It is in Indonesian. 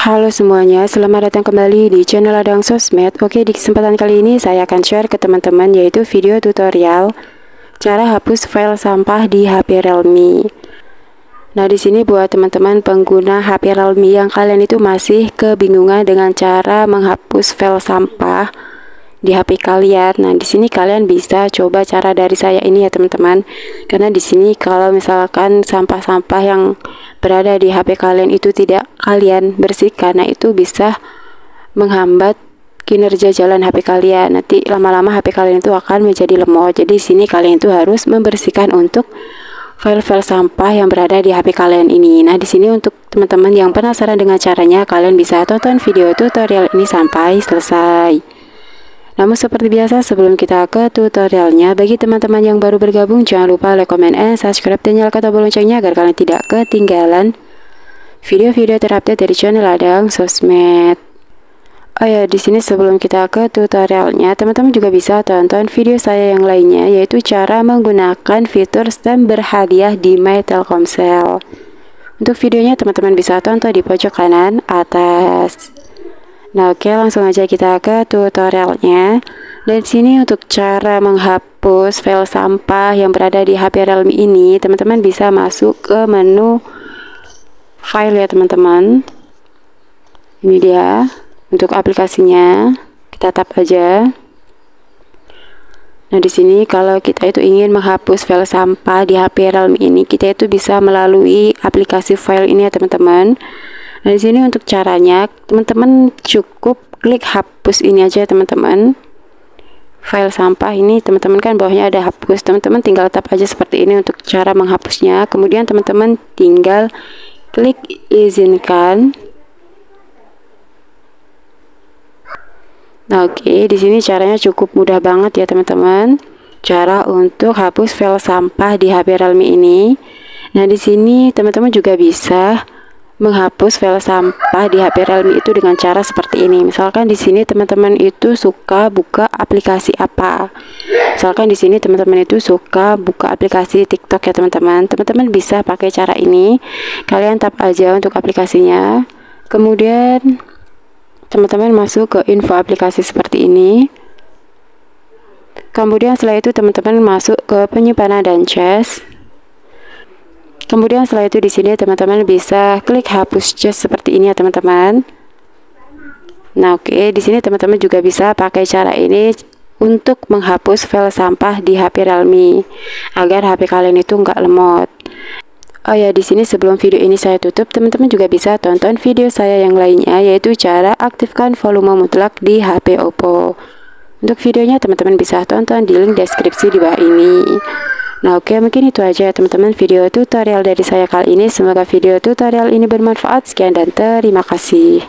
Halo semuanya, selamat datang kembali di channel Ladang Sosmed. Oke, di kesempatan kali ini saya akan share ke teman-teman yaitu video tutorial cara hapus file sampah di HP Realme. Nah, di sini buat teman-teman pengguna HP Realme yang kalian itu masih kebingungan dengan cara menghapus file sampah di HP kalian. Nah, di sini kalian bisa coba cara dari saya ini ya teman-teman. Karena di sini kalau misalkan sampah-sampah yang berada di HP kalian itu tidak kalian bersihkan, nah itu bisa menghambat kinerja jalan HP kalian. Nanti lama-lama HP kalian itu akan menjadi lemot. Jadi di sini kalian itu harus membersihkan untuk file-file sampah yang berada di HP kalian ini. Nah, di sini untuk teman-teman yang penasaran dengan caranya, kalian bisa tonton video tutorial ini sampai selesai. Namun seperti biasa, sebelum kita ke tutorialnya, bagi teman-teman yang baru bergabung, jangan lupa like, comment, and subscribe, dan nyalakan tombol loncengnya agar kalian tidak ketinggalan video-video terupdate dari channel Ladang Sosmed. Oh ya, di sini sebelum kita ke tutorialnya, teman-teman juga bisa tonton video saya yang lainnya, yaitu cara menggunakan fitur stem berhadiah di My Telkomsel. Untuk videonya teman-teman bisa tonton di pojok kanan atas. Nah, oke, langsung aja kita ke tutorialnya. Dan sini untuk cara menghapus file sampah yang berada di HP Realme ini, teman-teman bisa masuk ke menu file ya teman-teman. Ini dia untuk aplikasinya. Kita tap aja. Nah, di sini kalau kita itu ingin menghapus file sampah di HP Realme ini, kita itu bisa melalui aplikasi file ini ya teman-teman. Nah, di sini untuk caranya, teman-teman cukup klik hapus ini aja teman-teman. File sampah ini teman-teman kan bawahnya ada hapus, teman-teman tinggal tap aja seperti ini untuk cara menghapusnya. Kemudian teman-teman tinggal klik izinkan. Nah, oke, di sini caranya cukup mudah banget ya teman-teman. Cara untuk hapus file sampah di HP Realme ini. Nah, di sini teman-teman juga bisa menghapus file sampah di HP Realme itu dengan cara seperti ini. Misalkan di sini teman-teman itu suka buka aplikasi apa. Misalkan di sini teman-teman itu suka buka aplikasi TikTok ya teman-teman. Teman-teman bisa pakai cara ini. Kalian tap aja untuk aplikasinya. Kemudian teman-teman masuk ke info aplikasi seperti ini. Kemudian setelah itu teman-teman masuk ke penyimpanan dan cache. Kemudian setelah itu di sini teman-teman bisa klik hapus cache seperti ini ya teman-teman. Nah, oke, di sini teman-teman juga bisa pakai cara ini untuk menghapus file sampah di HP Realme agar HP kalian itu nggak lemot. Oh ya, di sini sebelum video ini saya tutup, teman-teman juga bisa tonton video saya yang lainnya, yaitu cara aktifkan volume mutlak di HP Oppo. Untuk videonya teman-teman bisa tonton di link deskripsi di bawah ini. Nah, oke, mungkin itu aja ya teman-teman video tutorial dari saya kali ini. Semoga video tutorial ini bermanfaat. Sekian dan terima kasih.